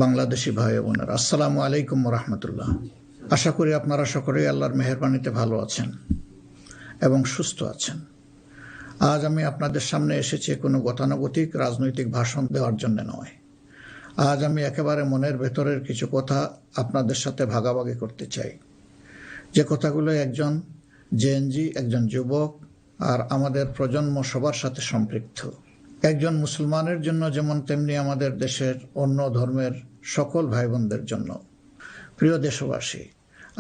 বাংলাদেশি ভাই বোনেরা, আসসালামু আলাইকুম রহমতুল্লাহ। আশা করি আপনারা সকলেই আল্লাহর মেহেরবানিতে ভালো আছেন এবং সুস্থ আছেন। আজ আমি আপনাদের সামনে এসেছি কোনো গতানুগতিক রাজনৈতিক ভাষণ দেওয়ার জন্য নয়। আজ আমি একেবারে মনের ভেতরের কিছু কথা আপনাদের সাথে ভাগাভাগি করতে চাই, যে কথাগুলো একজন জেএনজি, একজন যুবক আর আমাদের প্রজন্ম সবার সাথে সম্পৃক্ত। একজন মুসলমানের জন্য যেমন, তেমনি আমাদের দেশের অন্য ধর্মের সকল ভাই বোনদের জন্য। প্রিয় দেশবাসী,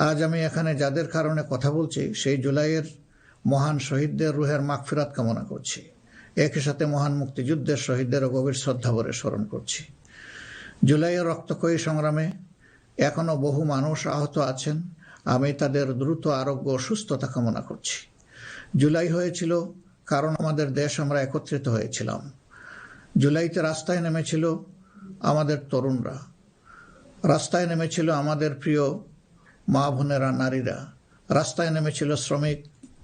আজ আমি এখানে যাদের কারণে কথা বলছি, সেই জুলাইয়ের মহান শহীদদের রুহের মাগফিরাত কামনা করছি। একই সাথে মহান মুক্তিযুদ্ধের শহীদদেরও গভীর শ্রদ্ধা ভরে স্মরণ করছি। জুলাইয়ের রক্তক্ষয়ী সংগ্রামে এখনও বহু মানুষ আহত আছেন। আমি তাদের দ্রুত আরোগ্য ও সুস্থতা কামনা করছি। জুলাই হয়েছিল কারণ আমাদের দেশ আমরা একত্রিত হয়েছিলাম। জুলাইতে রাস্তায় নেমেছিল আমাদের তরুণরা, রাস্তায় নেমেছিল আমাদের প্রিয় মা বোনেরা, নারীরা, রাস্তায় নেমেছিল শ্রমিক,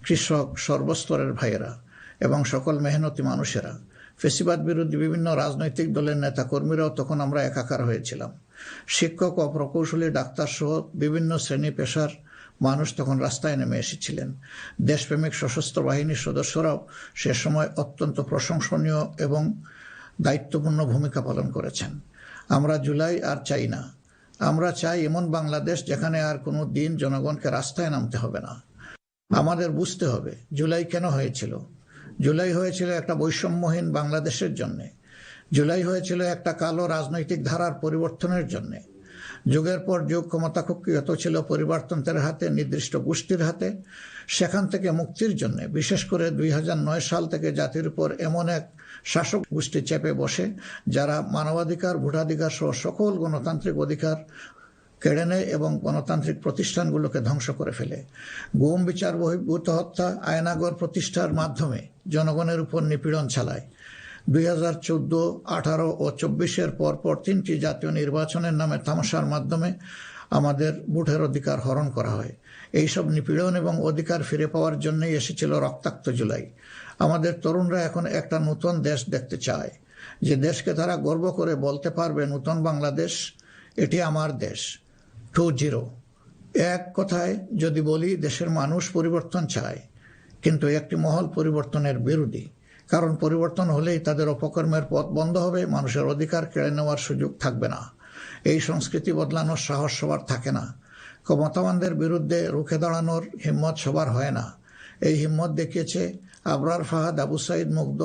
কৃষক, সর্বস্তরের ভাইয়েরা এবং সকল মেহনতি মানুষেরা। ফেসিবাদ বিরোধী বিভিন্ন রাজনৈতিক দলের নেতা কর্মীরাও তখন আমরা একাকার হয়েছিলাম। শিক্ষক ও প্রকৌশলী, ডাক্তার সহ বিভিন্ন শ্রেণী পেশার মানুষ তখন রাস্তায় নেমে এসেছিলেন। দেশপ্রেমিক সশস্ত্র বাহিনীর সদস্যরাও সে সময় অত্যন্ত প্রশংসনীয় এবং দায়িত্বপূর্ণ ভূমিকা পালন করেছেন। আমরা জুলাই আর চাই না। আমরা চাই এমন বাংলাদেশ যেখানে আর কোনো দিন জনগণকে রাস্তায় নামতে হবে না। আমাদের বুঝতে হবে জুলাই কেন হয়েছিল। জুলাই হয়েছিল একটা বৈষম্যহীন বাংলাদেশের জন্যে। জুলাই হয়েছিল একটা কালো রাজনৈতিক ধারার পরিবর্তনের জন্যে। যুগের পর যুগ ক্ষমতা কুক্ষিগত ছিল পরিবারতন্ত্রের হাতে, নির্দিষ্ট গোষ্ঠীর হাতে। সেখান থেকে মুক্তির জন্য, বিশেষ করে 2009 সাল থেকে জাতির উপর এমন এক শাসক গোষ্ঠী চেপে বসে যারা মানবাধিকার, ভোটাধিকার সহ সকল গণতান্ত্রিক অধিকার কেড়ে নেয় এবং গণতান্ত্রিক প্রতিষ্ঠানগুলোকে ধ্বংস করে ফেলে। গুম, বিচার বহির্ভূত হত্যা, আয়নাগর প্রতিষ্ঠার মাধ্যমে জনগণের উপর নিপীড়ন চালায়। 2014, 18 ও 24-এর পরপর 3টি জাতীয় নির্বাচনের নামে তামাশার মাধ্যমে আমাদের ভোটের অধিকার হরণ করা হয়। এইসব নিপীড়ন এবং অধিকার ফিরে পাওয়ার জন্যই এসেছিল রক্তাক্ত জুলাই। আমাদের তরুণরা এখন একটা নতুন দেশ দেখতে চায়, যে দেশকে তারা গর্ব করে বলতে পারবে, নতুন বাংলাদেশ, এটি আমার দেশ 2.0। এক কথায় যদি বলি, দেশের মানুষ পরিবর্তন চায়, কিন্তু একটি মহল পরিবর্তনের বিরোধী। কারণ পরিবর্তন হলেই তাদের অপকর্মের পথ বন্ধ হবে, মানুষের অধিকার কেড়ে নেওয়ার সুযোগ থাকবে না। এই সংস্কৃতি বদলানোর সাহস সবার থাকে না। ক্ষমতাবানদের বিরুদ্ধে রুখে দাঁড়ানোর হিম্মত সবার হয় না। এই হিম্মত দেখিয়েছে আবরার ফাহাদ, আবু সাইদ মুগ্ধ,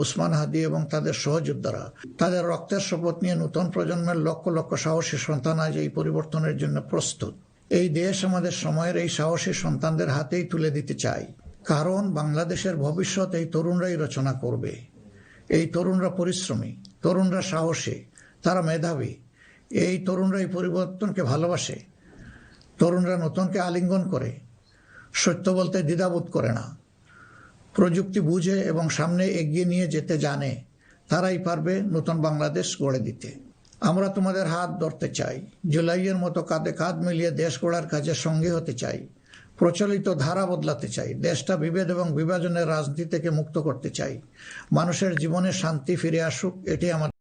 উসমান হাদি এবং তাদের সহযোদ্ধারা। তাদের রক্তের শপথ নিয়ে নতুন প্রজন্মের লক্ষ লক্ষ সাহসী সন্তান আজ এই পরিবর্তনের জন্য প্রস্তুত। এই দেশ আমাদের সময়ের এই সাহসী সন্তানদের হাতেই তুলে দিতে চাই। কারণ বাংলাদেশের ভবিষ্যৎ এই তরুণরাই রচনা করবে। এই তরুণরা পরিশ্রমী, তরুণরা সাহসী, তারা মেধাবী। এই তরুণরাই পরিবর্তনকে ভালোবাসে। তরুণরা নতুনকে আলিঙ্গন করে, সত্য বলতে দ্বিধাবোধ করে না, প্রযুক্তি বুঝে এবং সামনে এগিয়ে নিয়ে যেতে জানে। তারাই পারবে নতুন বাংলাদেশ গড়ে দিতে। আমরা তোমাদের হাত ধরতে চাই। জুলাইয়ের মতো কাঁধে কাঁধ মিলিয়ে দেশ গড়ার কাজে সঙ্গী হতে চাই। প্রচলিত ধারা বদলাতে চাই। দেশটা বিভেদ এবং বিভাজনের রাজনীতি থেকে মুক্ত করতে চাই। মানুষের জীবনে শান্তি ফিরে আসুক, এটি আমাদের